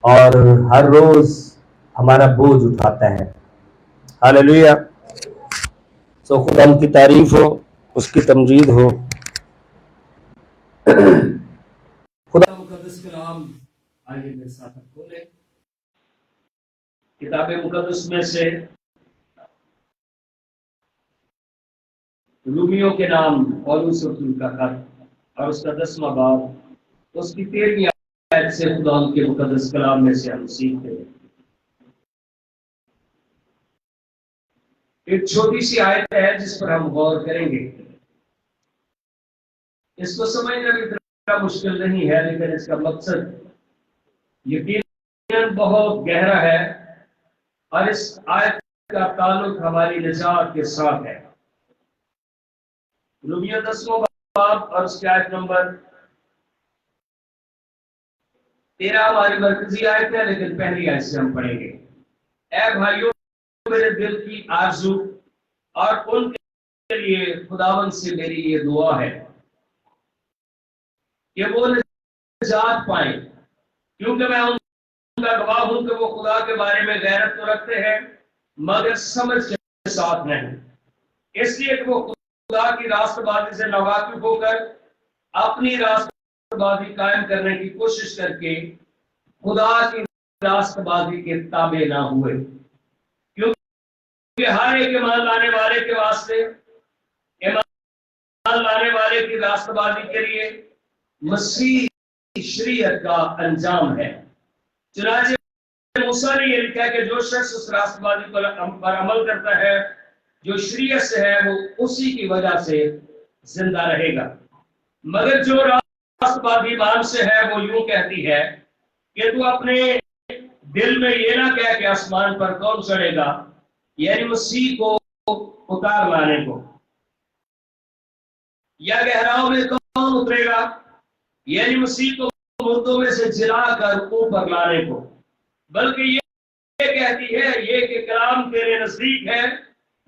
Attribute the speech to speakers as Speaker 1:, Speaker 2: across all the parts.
Speaker 1: और हर रोज हमारा बोझ उठाता है। हालेलुया। सो खुदा की तारीफ हो, उसकी तमजीद हो। खुदा मुकद्दस कलाम, आइए मेरे साथ खोलें किताब मुकद्दस में से रूमियों के नाम पौलुस रसूल का खत और उसका 10वां बाब, उसकी 13वीं आयत से खुदा के मुकद्दस कलाम में से हम सीखते हैं। एक छोटी सी आयत है जिस पर हम गौर करेंगे। इसको समझना भी इतना मुश्किल नहीं है, लेकिन इसका मकसद यकीनन बहुत गहरा है और इस आयत का ताल्लुक हमारी निजात के साथ है। रूमियों 10वां बाब और उसकी आयत नंबर 13 हमारी मरकजी आयत है, लेकिन पहली आयत से हम पढ़ेंगे। ऐ भाइयों, मेरे दिल की आरज़ू और उनके लिए खुदावन से मेरी ये दुआ है कि वो निजात पाए, क्योंकि मैं उनका गवाह हूं कि वो खुदा के बारे में गैरत तो रखते हैं मगर समझ के साथ नहीं। इसलिए कि वो खुदा की रास्तबाजी से नावाकिफ होकर अपनी रास्तबाजी कायम करने की कोशिश करके खुदा की रास्तबाजी के ताबे ना हुए, क्योंकि हर एक ईमान लाने वाले के वास्ते, ईमान लाने वाले की रास्तबाजी के लिए मसीह शरीयत का अंजाम है। चुनांचे मूसा ने यह लिखा कि जो शख्स उस रास्तबाजी पर अमल करता है जो शरीयत से है, वो उसी की वजह से जिंदा रहेगा। मगर जो रास्तबाजी ईमान से है, वो यूं कहती है कि तू अपने दिल में ये ना कह कि आसमान पर कौन चढ़ेगा, यानी मसीह को उतार लाने को, या गहराओं में कौन उतरेगा, यानी मसीह को मुर्दों में से जिलाकर ऊपर लाने को, बल्कि ये कहती है ये कि कलाम तेरे नजदीक है,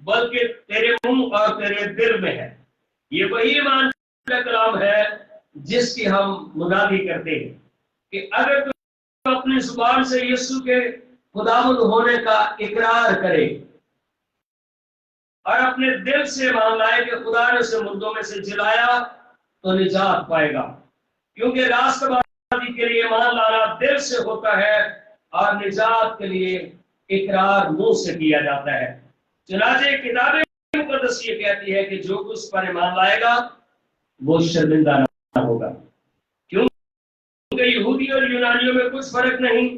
Speaker 1: बल्कि तेरे मुंह और तेरे दिल में है। ये वही ईमान का कलाम है जिसकी हम मुनादी करते हैं कि अगर तू अपनी जुबान से यीशु के खुदावंद होने का इकरार करे और अपने दिल से मान लाए कि खुदा ने उसे मुर्दों में से जिलाया, तो निजात पाएगा। क्योंकि रास्तबाजी के लिए मान लाना दिल से होता है और निजात के लिए इकरार मुंह से किया जाता है। चुनांचे किताब मुकद्दस ये कहती है कि जो कुछ पर ईमान लाएगा वो शर्मिंदा ना होगा, क्योंकि यहूदी और यूनानियों में कुछ फर्क नहीं,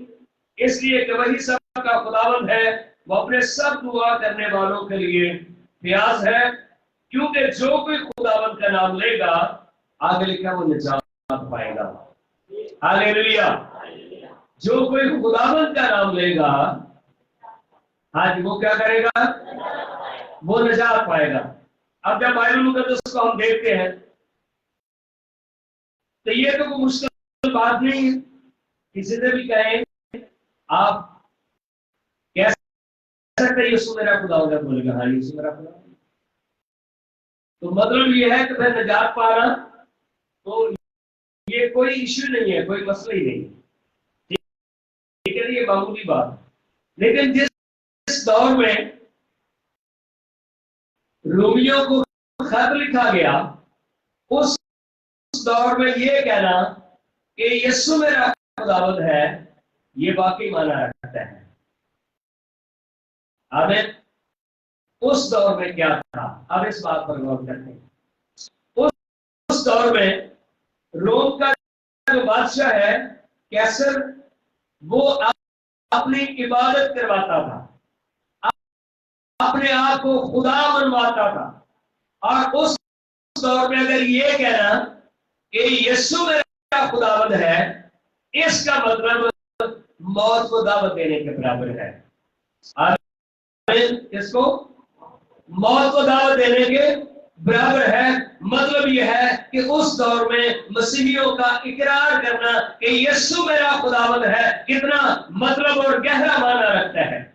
Speaker 1: इसलिए कि वही सबका खुदावंद है। वो अपने सब दुआ करने वालों के लिए प्यास है, क्योंकि जो कोई खुदावंद का नाम लेगा, आगे लिखा, वो निजात पाएगा। हालेलुया। जो कोई खुदावंद का नाम लेगा, हाँ जी, वो क्या करेगा? वो निजात पाएगा। अब जब बाइबल मुकद्दस को हम देखते हैं तो ये तो कोई मुश्किल बात नहीं है। किसी से भी कहें आप कह सकते यीशु मेरा खुदा होगा, बोलेगा हाँ यीशु मेरा खुदा। तो मतलब ये है कि मैं निजात पाना, तो ये कोई इश्यू नहीं है, कोई मसला ही नहीं, ठीक है, ये मामूली बात। लेकिन जिस दौर में रोमियों को खत लिखा गया, उस दौर में ये कहना कि यीशु मेरा खुदावंद है, ये वाकई माना रखता है। आमीन। उस दौर में क्या था, अब इस बात पर गौर करते हैं। उस दौर में रोम का जो बादशाह है कैसर, वो अपनी इबादत करवाता था, अपने आप को खुदा मनवाता था। और उस दौर में अगर ये कहना कि यीशु मेरा खुदावंद है, इसका मतलब मौत को दावत देने के बराबर है। इसको मौत को दावत देने के बराबर है। मतलब यह है कि उस दौर में मसीहियों का इकरार करना कि यीशु मेरा खुदावंद है, कितना मतलब और गहरा माना रखता है।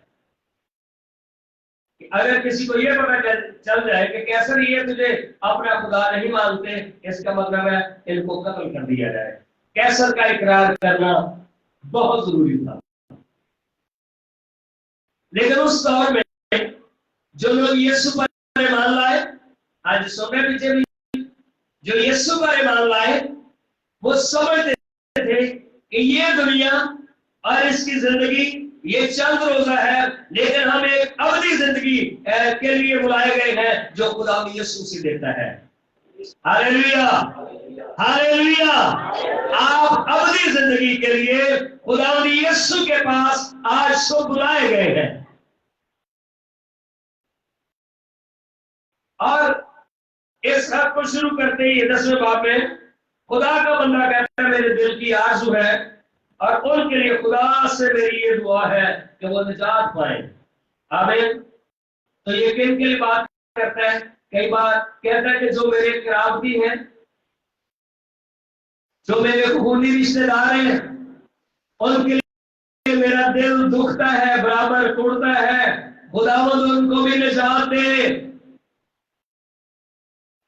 Speaker 1: अगर किसी को यह पता चल जाए कि कैसर ये तुझे अपना खुदा नहीं मानते, इसका मतलब है इनको कत्ल कर दिया जाए। कैसर का इकरार करना बहुत जरूरी था। लेकिन उस दौर में जो लोग यीशु पर ईमान लाए, आज सुनने पीछे भी जो यीशु पर ईमान लाए, वो समझते थे कि ये दुनिया और इसकी जिंदगी ये चंद रोजा है, लेकिन हम एक अवधि जिंदगी के लिए बुलाए गए हैं जो खुदा यीशु से देता है। Hallelujah, hallelujah. आप अवधि जिंदगी के लिए खुदा यीशु के पास आज सब बुलाए गए हैं। और इस खत को शुरू करते ही 10वें बाब में खुदा का बंदा कहता है, मेरे दिल की आरज़ू है और उनके लिए खुदा से मेरी ये दुआ है कि वो निजात पाए। आमीन। तो ये किन के लिए बात करता है? कई बार कहता है कि जो मेरे कराबती हैं, जो मेरे खूनी रिश्तेदार हैं, उनके लिए मेरा दिल दुखता है, बराबर टूटता है। खुदावंद उनको भी निजात दे।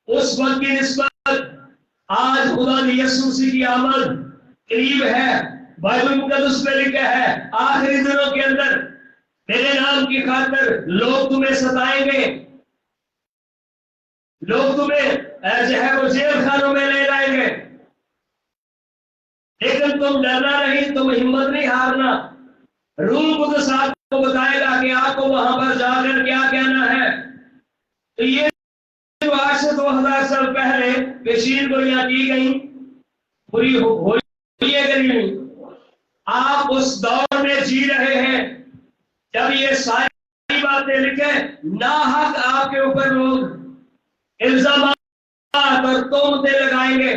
Speaker 1: उस वक्त की निस्बत आज खुदा यीशु मसीह की आमद करीब है। बाइबल मुकद्दस में लिखा है, आखिरी दिनों के अंदर मेरे नाम की खातिर लोग तुम्हें सताएंगे, लोग तुम्हें जो है वो जेल खानों में ले जाएंगे, लेकिन तुम डरना नहीं, तुम हिम्मत नहीं हारना। रूह कुद्दस आपको बताएगा कि आपको वहां पर जाकर क्या कहना है। तो ये जो आज से 2000 साल पहले पेशीन गोलियां की गई, पूरी हुई है करी नहीं। आप उस दौर में जी रहे हैं जब ये सारी बातें लिखे, नाहक आपके ऊपर लोग इल्जाम और तोहमतें लगाएंगे,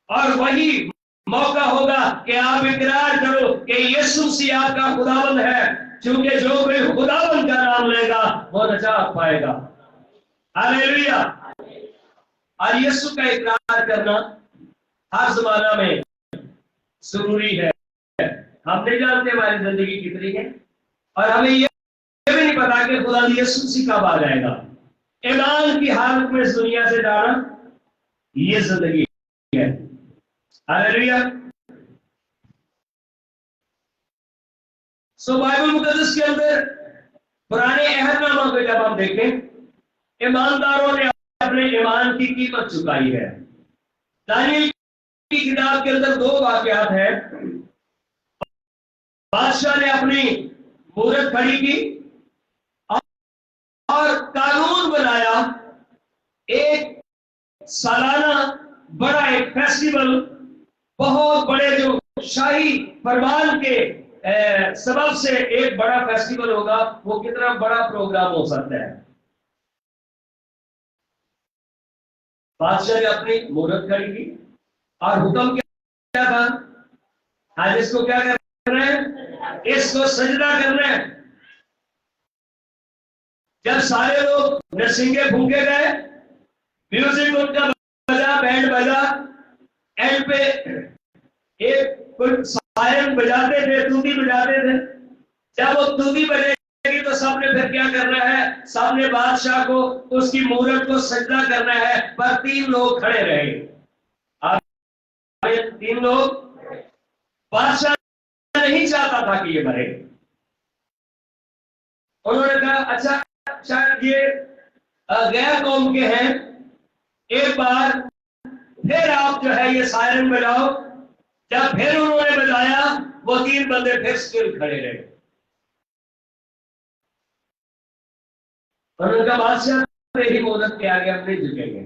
Speaker 1: और वही मौका होगा कि आप इकरार करो कि यीशु मसीह आपका खुदावंद है, क्योंकि जो कोई खुदावंद का नाम लेगा वो निजात पाएगा। हालेलुया। और यीशु का इकरार करना हर जमाना में जरूरी है। हम नहीं जानते हमारी जिंदगी कितनी है, और हमें ये भी नहीं पता कि खुदा यीशु मसीह कब आ जाएगा। ईमान की हालत में इस दुनिया से जाना ये जिंदगी है। हालेलुया। सो बाइबल मुकद्दस के अंदर पुराने अहदनामा को जब हम देखें, ईमानदारों ने अपने ईमान की कीमत चुकाई है। दानियल की किताब के अंदर 2 वाकयात हैं। बादशाह ने अपनी मूरत खड़ी की और कानून बनाया, एक सालाना बड़ा एक फेस्टिवल, बहुत बड़े जो शाही फरमान के सबब से एक बड़ा फेस्टिवल होगा। वो कितना बड़ा प्रोग्राम हो सकता है। बादशाह ने अपनी मूरत खड़ी की और हुक्म क्या था? आज इसको क्या करना है? इसको सजदा करना है। जब सारे लोग नरसिंगे फूके गए, म्यूजिक उनका बजा, बैंड बजा, एंड पे एक कोई सायरन बजाते थे, तूती बजाते थे। जब वो तूती बजेगी तो सबने फिर क्या करना है? सामने बादशाह को उसकी मूरत को सजदा करना है। पर 3 लोग खड़े रहे। 3 लोग। बादशाह नहीं चाहता था कि ये मरे। उन्होंने कहा अच्छा शायद ये गैर कौम के हैं, एक बार फिर आप जो है ये सायरन बजाओ। जब फिर उन्होंने बजाया, वो 3 बंदे फिर स्टिल खड़े रहे। उनका बादशाह तेरी मदद के आगे हम नहीं झुकेंगे।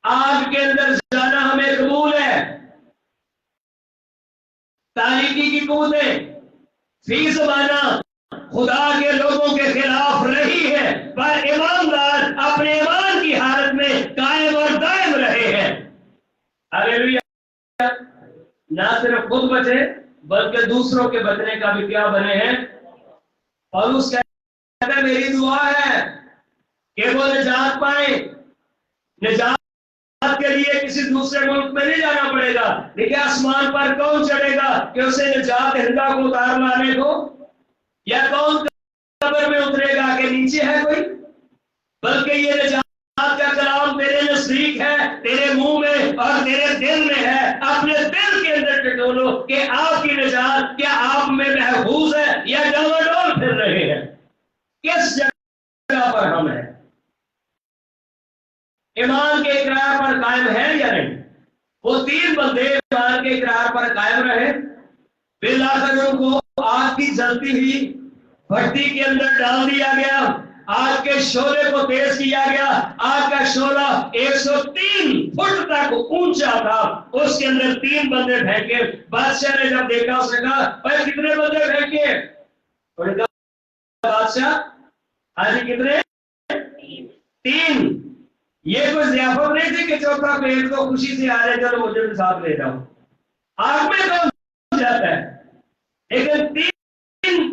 Speaker 1: आग के अंदर जाना हमें कबूल है। तारीकी की कूदें फी ज़माना खुदा के लोगों के खिलाफ रही है, पर ईमानदार अपने ईमान की हालत में कायम और दायम रहे हैं। हालेलुया। ना सिर्फ खुद बचे बल्कि दूसरों के बचने का भी क्या बने हैं। और उस कहता है मेरी दुआ है कि वो निजात पाए। निजात के लिए किसी दूसरे मुल्क में नहीं जाना पड़ेगा, लेकिन आसमान पर कौन चढ़ेगा कि उसे निजात हिंदा को उतार लाने को, या कौन कब्र में उतरेगा कि नीचे है कोई। बल्कि ये निजात का कलाम तेरे नजदीक है, तेरे मुंह में और तेरे दिल में है। अपने दिल के अंदर टटोलो कि आपकी निजात क्या आप में महफूज है या डावाडोल फिर रहे हैं? किस जगह पर हम हैं? ईमान के इकरार पर कायम है या नहीं? वो 3 बंदे ईमान के इकरार पर कायम रहे, बिलाखिर उनको आग की जलती हुई भट्टी के अंदर डाल दिया गया, आग के शोले को तेज किया गया। आग का शोला 103 फुट तक ऊंचा था, उसके अंदर 3 बंदे फेंके। बादशाह ने जब देखा उसने कहा, भाई कितने बंदे फेंके? बादशाह आज कितने? 3। ये कोई ज़ियाफत नहीं थी कि चौथा पेड़ तो खुशी से आ रहे, चलो मुझे भी साथ ले जाओ। आग में कौन जाता है? लेकिन 3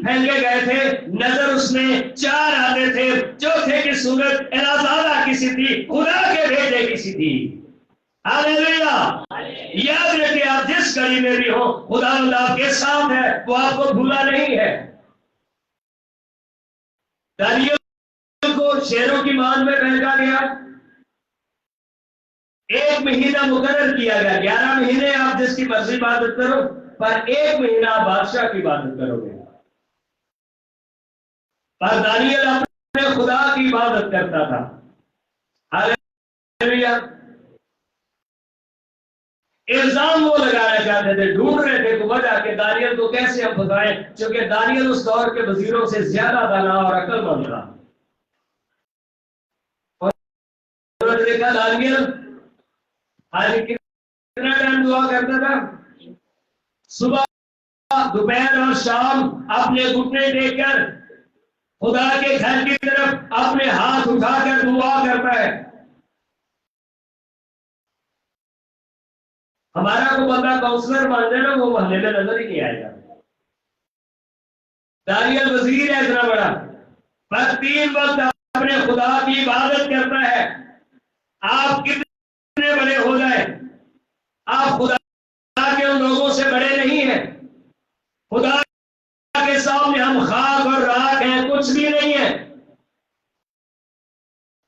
Speaker 1: फेंके गए थे। नजर उसमें 4 आते थे, चौथे की सूरत एलाज़ादा की सी थी, खुदा के बेटे की सी थी। हालेलुया। याद रखिए, आप जिस घड़ी में भी हो, खुदा आपके साथ है, वो आपको भूला नहीं है। दानियल को शेरों की मान में फेंका गया। 1 महीना मुकर्रर किया गया। 11 महीने आप जिसकी मर्जी इबादत करो, पर 1 महीना बादशाह की इबादत करोगे। पर दानियल अपने खुदा की इबादत करता था। हालेलुया। इल्जाम वो लगाना चाहते थे, ढूंढ रहे थे तो वजह के दानियल को कैसे हम फंसाएं, क्योंकि दानियल उस दौर के वजीरों से ज्यादा दाना और अक्लमंद था। और देखा दानियल आज कितना टाइम दुआ करता था? सुबह, दोपहर और शाम अपने घुटने टेककर खुदा के घर की तरफ अपने हाथ उठाकर दुआ करता है। हमारा को बंदा काउंसलर मान लेना, वो महल्ले में नजर ही नहीं आएगा। दानियल वजीर है इतना बड़ा, पर 3 वक्त अपने खुदा की इबादत करता है। आप कितने बड़े हो जाए, आप खुदा के उन लोगों से बड़े नहीं हैं। खुदा के सामने हम खाक और राख हैं, कुछ भी नहीं है।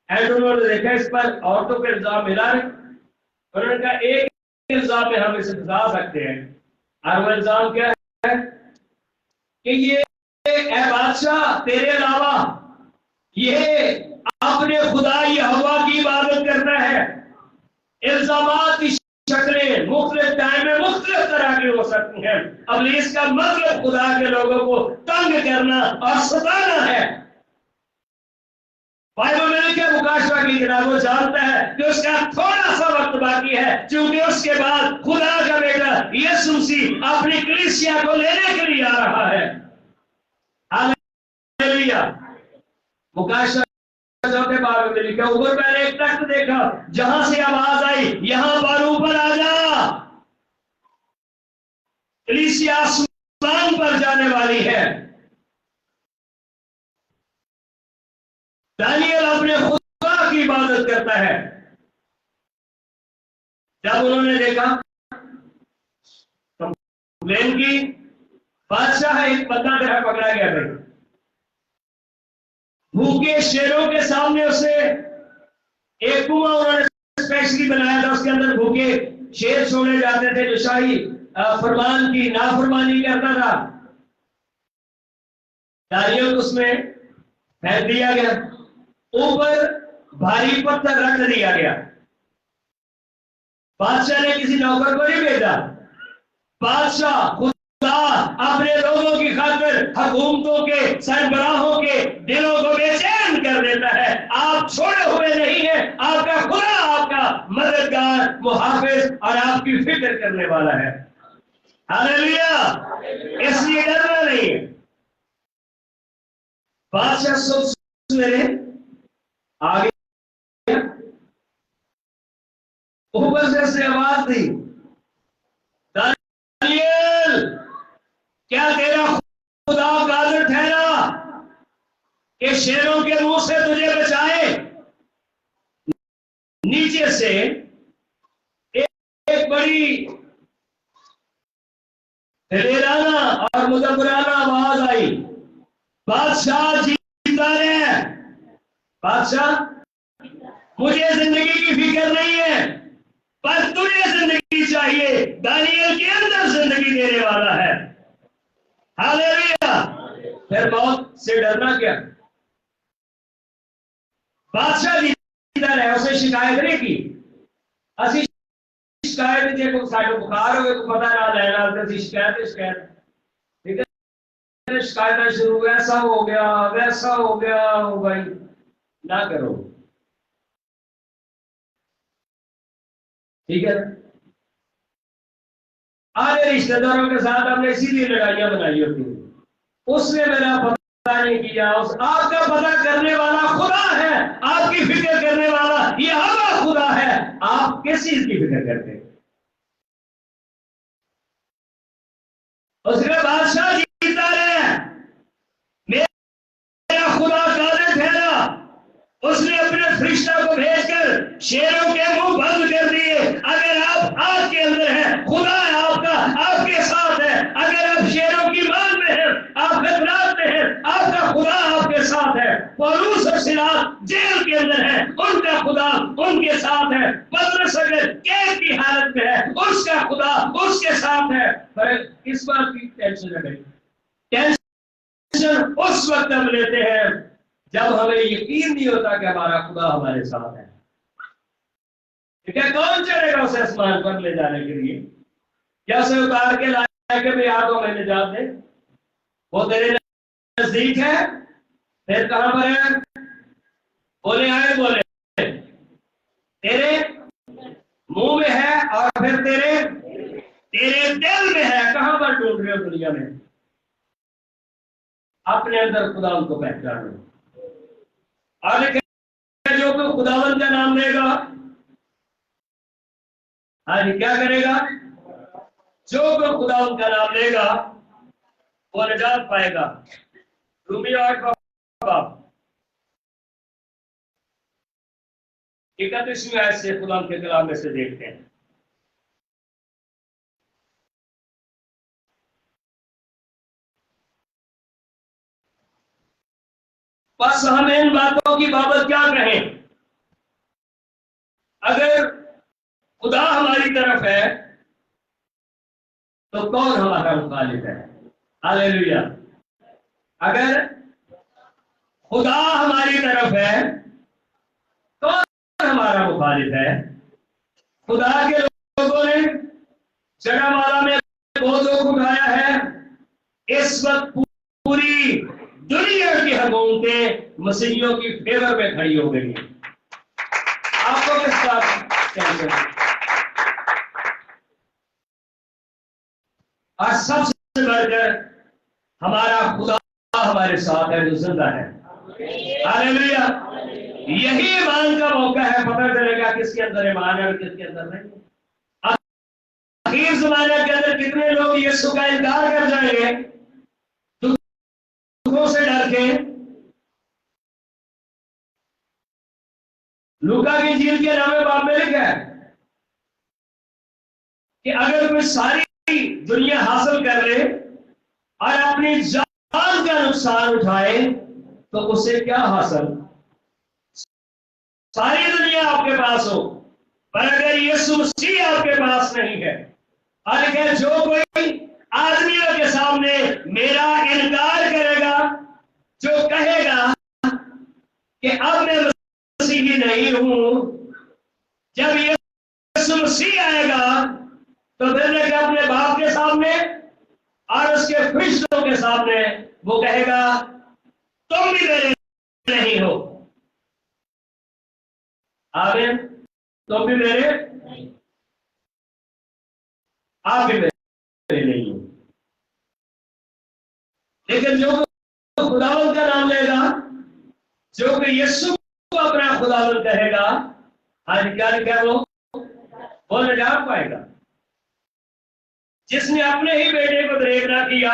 Speaker 1: एडोनों ने देखा इस पर औरतों पर इल्जाम मिला है, उन्होंने कहा एक इल्जाम में हम इसे फंसा सकते हैं। और वो इल्जाम क्या है कि ये ए बादशाह, तेरे अलावा ये अपने खुदा यहोवा की इबादत करता है। इल्जामात की शक्लें मुख्तलिफ टाइम में मुख्तलिफ तरह की हो सकती हैं। अब इसका मतलब खुदा के लोगों को तंग करना और सताना है। बाइबल में लिखा मुकाशवा की किताब वो जानता है कि उसका थोड़ा सा वक्त बाकी है, क्योंकि उसके बाद खुदा का बेटा यीशु मसीह अपनी कलीसिया को लेने के लिए आ रहा है। हालेलुया। मुकाशवा चौथे बाब में लिखा, ऊपर मैंने एक तख्त देखा जहां से आवाज आई, यहां पर ऊपर आ जा। कलीसिया आसमान पर जाने वाली है। दानियल अपने खुदा की इबादत करता है। जब उन्होंने देखा कंप्लेन की, बादशाह एक बंदा तरह पकड़ा गया भाई, भूखे शेरों के सामने उसे एक कुआं उन्होंने स्पेशली बनाया था, उसके अंदर भूखे शेर छोड़े जाते थे जो शाही फरमान की नाफरमानी करता था। दानियल को उसमें फेंक दिया गया, ऊपर भारी पत्थर रख दिया गया। बादशाह ने किसी नौकर को नहीं भेजा। बादशाह खुदा अपने लोगों की खातिर हुकूमतों के सरबराहों के दिलों को बेचैन कर देता है। आप छोड़े हुए नहीं हैं, आपका खुदा आपका मददगार, मुहाफिज और आपकी फिक्र करने वाला है। हालेलुया। इसलिए डरना नहीं है। बादशाह सवेरे आगे ऊपर से आवाज दी, दानियल क्या तेरा खुदा कादिर ठहरा कि शेरों के मुंह से तुझे बचाए? नीचे से एक बड़ी दलेराना और मुदब्बराना आवाज आई, बादशाह जीता रहे। बादशाह मुझे जिंदगी की फिक्र नहीं है, पर तुझे जिंदगी चाहिए, दानियल के अंदर जिंदगी देने वाला है। हालेलुया। फिर मौत से डरना क्या? बादशाह जीता है, उसे शिकायत नहीं की। असि शिकायत देखो, साढ़े बुखार हो तो पता ना लेना, शिकायत ठीक है, शिकायत शुरू, ऐसा हो गया वैसा हो गया, हो भाई ना करो, ठीक है। आधे रिश्तेदारों के साथ हमने इसीलिए लड़ाइयां बनाई होती हैं, उसने मेरा पता नहीं किया। उस आपका पता करने वाला खुदा है, आपकी फिक्र करने वाला यहोवा खुदा है। आप किस चीज की फिक्र करते हैं? उसके बादशाह जीता रहे, मेरा खुदा कादिर ठहरा, उसने अपने फरिश्ता को भेजकर शेरों के मुंह बंद कर दिए। अगर आप आग के अंदर हैं, खुदा है आपका, आपके साथ है। अगर आप शेरों की मान में हैं, आप खतरात में हैं, आपका खुदा आपके साथ है। पौलुस और सिलास जेल के अंदर है, उनका खुदा उनके साथ है। पतरस अगर कैद की हालत में है, उसका खुदा उसके साथ है। पर इस बात की टेंशन है, टेंशन उस वक्त हम लेते हैं जब हमें यकीन नहीं होता कि हमारा खुदा हमारे साथ है। ठीक है, कौन चलेगा उसे आसमान पर ले जाने के लिए? क्या उसे उतार के लाए कि भाई आ दो मैंने निजात दे? वो तेरे नजदीक है, फिर कहां पर है? बोले आए, बोले तेरे मुंह में है, और फिर तेरे दिल में है। कहां पर ढूंढ रहे हो दुनिया में? अपने अंदर खुदा उनको पहचानो। और जो तो खुदावन का नाम लेगा, आज क्या करेगा? जो तो खुदावन का नाम लेगा वो निजात पाएगा। रूमी 8:31 आयत से खुदा के कलाम में से देखते हैं। बस हम इन बातों की बाबत क्या कहें? अगर खुदा हमारी तरफ है तो कौन हमारा मुखालिफ है? हालेलुया। अगर खुदा हमारी तरफ है कौन हमारा मुखालिफ है? खुदा के लोगों ने जड़ामाला में बहुत दुख उठाया है। इस वक्त पूरी दुनिया की हुकूमतें मसीहियों की फेवर में खड़ी हो गई है। आपको किस बात टेंशन? और सबसे बढ़कर हमारा खुदा हमारे साथ है, जो जिंदा है। हालेलुया। यही ईमान का मौका है, पता चलेगा किसके अंदर ईमान है और किसके अंदर नहीं। आखिर ज़माने के अंदर कितने लोग यीशु का इनकार कर जाएंगे दुखों से डर के। लूका की इंजील के 9वें बाब में लिखा है कि अगर कोई सारी दुनिया हासिल कर ले और अपनी जान का नुकसान उठाए तो उसे क्या हासिल? सारी दुनिया आपके पास हो, पर अगर यीशु मसीह आपके पास नहीं है, और अगर जो कोई आदमियों के सामने मेरा इनकार करेगा, जो कहेगा कि अब मैं मसीही नहीं हूं, जब यीशु मसीह आएगा तो फिर अपने बाप के सामने और उसके फरिश्तों के सामने वो कहेगा तुम भी मेरे नहीं हो। आमीन। तुम भी मेरे, आप भी मेरे नहीं हो। लेकिन जो खुदावंत का नाम लेगा, जो कि यीशु को अपना खुदावंत कहेगा, आज क्या लिखा वो निजात पाएगा। जिसने अपने ही बेटे को दरेक ना किया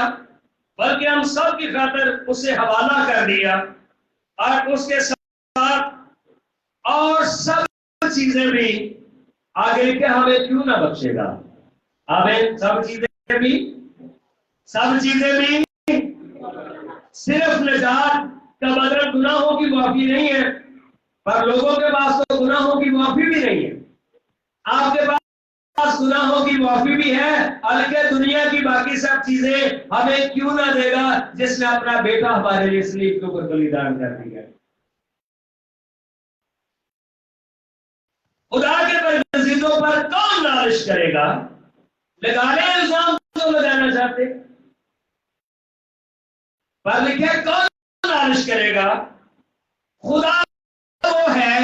Speaker 1: बल्कि हम सब की खातिर उसे हवाला कर दिया, और उसके साथ और सब चीजें भी आगे के हमें क्यों ना बख्शेगा? हमें सब चीजें भी सिर्फ निजात का मतलब गुनाहों की माफी नहीं है, पर लोगों के पास तो गुनाहों की माफी भी नहीं है। आपके पास पास गुनाहों की माफी भी है, बल्कि दुनिया की बाकी सब चीजें हमें क्यों ना देगा, जिसने अपना बेटा हमारे लिए सलीब के ऊपर बलिदान कर दिया। खुदा के बरगज़ीदों पर कौन नालिश करेगा? लगा ले इल्जाम तो लगाना चाहते, पर लिखे कौन नालिश करेगा? खुदा वो है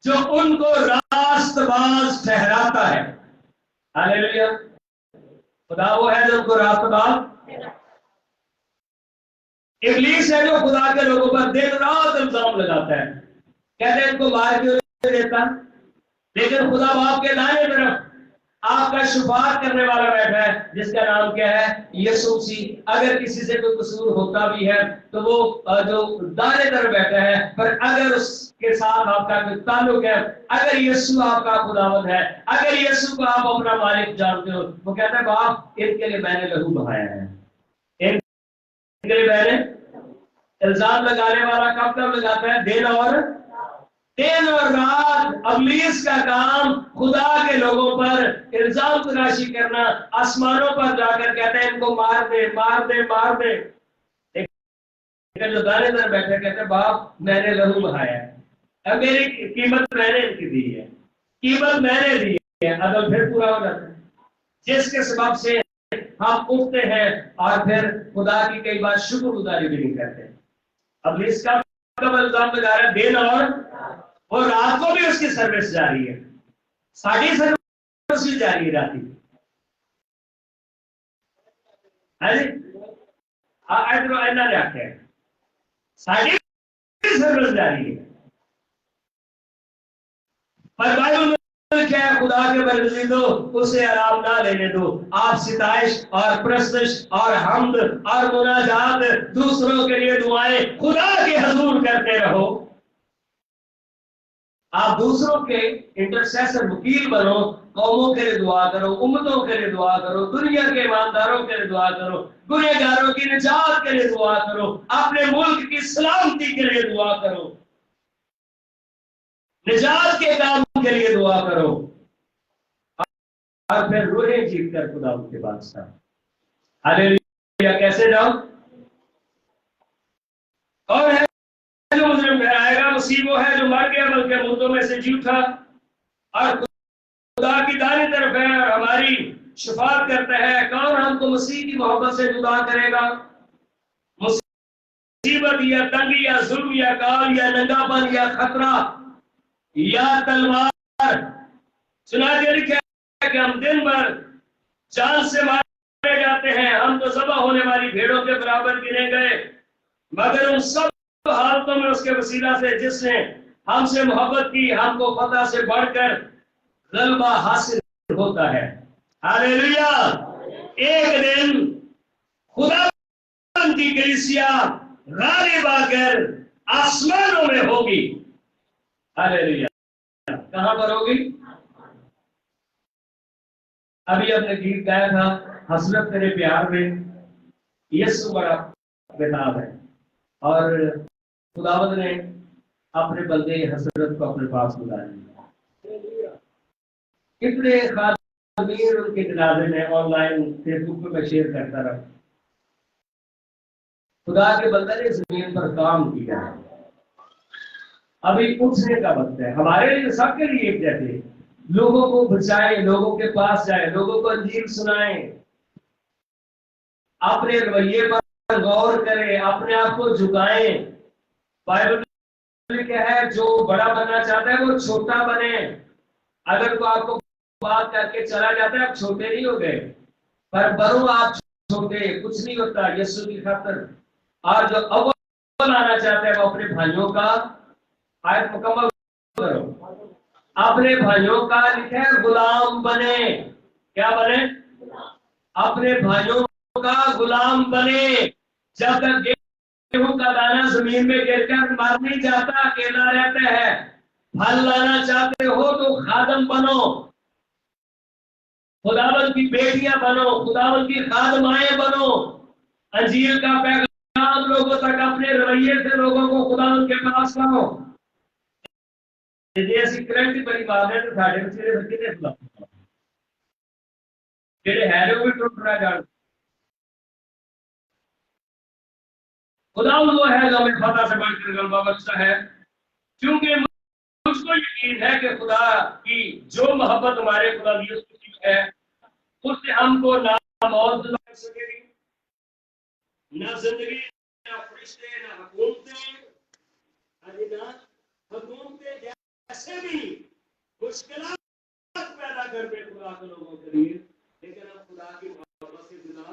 Speaker 1: जो उनको रास्तबाज ठहराता है। हालेलुया। खुदा वो है जो उनको रास्तबाज। इब्लीस है जो खुदा के लोगों पर दिन रात इल्जाम लगाता है, कहते हैं इनको मार क्यों नहीं देता, लेकिन खुदा बाप के दाहिने तरफ आपका शुफात करने वाला बैठा है, जिसका नाम क्या है? यीशु मसीह। अगर किसी से कोई कसूर होता भी है तो वो जो दाहिने तरफ बैठा है, पर अगर उसके साथ आपका कोई ताल्लुक है, अगर यीशु आपका खुदावंद है, अगर यीशु को आप अपना मालिक जानते हो, वो कहता है बाप इनके लिए मैंने लहू बहाया है, इनके लिए मैंने। इल्जाम लगाने वाला कब लगाता है? दिन और रात। इब्लीस का काम खुदा के लोगों पर इल्जाम तराशी करना, आसमानों पर जाकर कहते हैं इनको मार दे मार दे मार दे। लेकिन जो दाने तरफ बैठे कहते हैं बाप मैंने लहू बहाया है, अब मेरी कीमत मैंने इनकी दी है, कीमत मैंने दी है। अदल फिर पूरा हो जाता है, जिसके सबब से हम उठते हैं और फिर खुदा की कई बार शुक्रगुजारी भी नहीं करते। इब्लीस का इल्जाम लगा रहा है दिन और रात को भी उसकी सर्विस जारी है, साड़ी सर्विस भी जारी है रात की। साड़ी सर्विस जारी है, पर बाइबल में क्या है? खुदा के बरगज़ीदों उसे आराम ना लेने दो। आप सिताइश और प्रस्तश और हम्द और मुनाजात, दूसरों के लिए दुआएं खुदा के हुजूर करते रहो। आप दूसरों के इंटरसेसर वकील बनो, कौमों के लिए दुआ करो, उम्मतों के लिए दुआ करो, दुनिया के ईमानदारों के लिए दुआ करो, गुनहगारों की निजात के लिए दुआ करो, अपने मुल्क की सलामती के लिए दुआ करो, निजात के काम के लिए दुआ करो, और फिर रूहें जीत कर खुदा के बादशाह। हालेलुया। कैसे जाओ? और है जो मुजरिम ठहराएगा? मसीह वो है जो मर गया बल्कि मुर्दों में से जी उठा और खुदा की दाहिनी तरफ है और हमारी शफाअत करता है। कौन हमको मसीह की मोहब्बत से जुदा करेगा? मुसीबत या तंगी या जुल्म या काल या नंगापन या खतरा या तलवार। सुनाते लिखा है कि हम दिन भर जान से मारे जाते हैं, हम तो ज़बह होने वाली भेड़ों के बराबर गिने गए, मगर उन सब हालतों में उसके वसीला से जिसने हमसे मोहब्बत की, हमको फतह से बढ़कर गलबा हासिल होता है। हालेलुया। एक दिन खुदा की कलीसिया गालिब आकर आसमानों में होगी। हालेलुया। कहां पर होगी? अभी अपने गीत गाया था, हसरत तेरे प्यार में। यीशु बड़ा बेताब है और खुदावंद ने अपने बंदे हसरत को अपने पास बुला लिया। कितने खादमीन उनके जनाजे में ऑनलाइन फेसबुक पे मैं शेयर करता रहा। खुदा के बंदे ने जमीन पर काम किया। अभी उठने का वक्त है हमारे लिए, सबके लिए एक जैसे। लोगों को बचाए, लोगों के पास जाए, लोगों को अंजील सुनाए, अपने रवैये पर गौर करें, अपने आप को झुकाएं। बाइबल में क्या है? जो बड़ा बनना चाहता है वो छोटा बने। अगर तो आपको बात करके चला जाता है, आप छोटे नहीं हो गए, पर बनो आप छोटे, कुछ नहीं होता यीशु की खातिर। और जो अव्वल आना चाहता है वो अपने भाइयों का, आयत मुकम्मल करो, अपने भाइयों का लिखा है गुलाम बने। क्या बने? अपने भाइयों का गुलाम बने। जब तक गेहूं का दाना जमीन में गिरकर मर नहीं जाता, अकेला रहता है। फल लाना चाहते हो तो खादम बनो, खुदावंद की बेटियां बनो, खुदावंद की खादमाएं बनो। अंजीर का पैगाम लोगों तक अपने रवैये से लोगों को खुदावंद के पास लाओ। ऐसी करंट बड़ी बात है तो साढ़े बच्चे जेडे है वो भी टुट रहा जान खुदा वो है जो हमें फतह से बढ़कर गलबा बख्शता है, क्योंकि मुझको यकीन है कि खुदा की जो मोहब्बत हमारे खुदा यीशु मसीह में है, उससे हमको ना मौत लग सकेगी, ना जिंदगी, ना फरिश्ते, ना हुकूमतें, ना हुकूमतें जैसे भी मुश्किल पैदा कर दे खुदा के लोगों के लिए, लेकिन हम खुदा की मोहब्बत से जुदा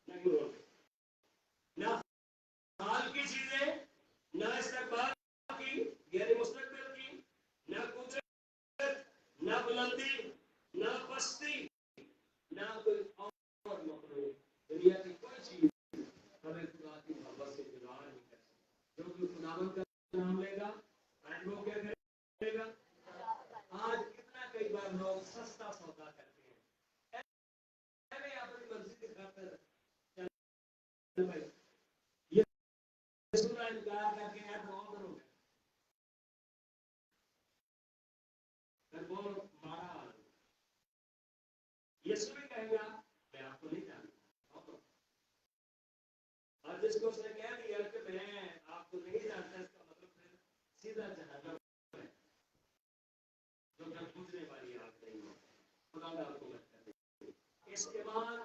Speaker 1: नहीं होते। ना हाल की चीजें, ना इस्तकबाल की यानी मुस्तकबिल की, ना कुदरत, ना बुलंदी, ना पस्ती, ना कोई और मखलूक, दुनिया की कोई चीज हमें खुदा की मोहब्बत से जुदा नहीं कर सकती। जो भी खुदावंद का नाम लेगा, आज वो क्या करेगा? आज कितना कई बार लोग सस्ता सौदा करते हैं, अरे अपनी मर्जी की खातिर चल भाई ये सुना इनकार करके है बहुत करोगे, फिर वो मारा यीशु भी कहेगा मैं आपको नहीं जानता, और जिसको उसने कह दिया कि मैं आपको नहीं जानता, इसका मतलब फिर सीधा जहन्नम है, जो कल पूछने वाली आग नहीं है। खुदा आपको मत कर इसके बाद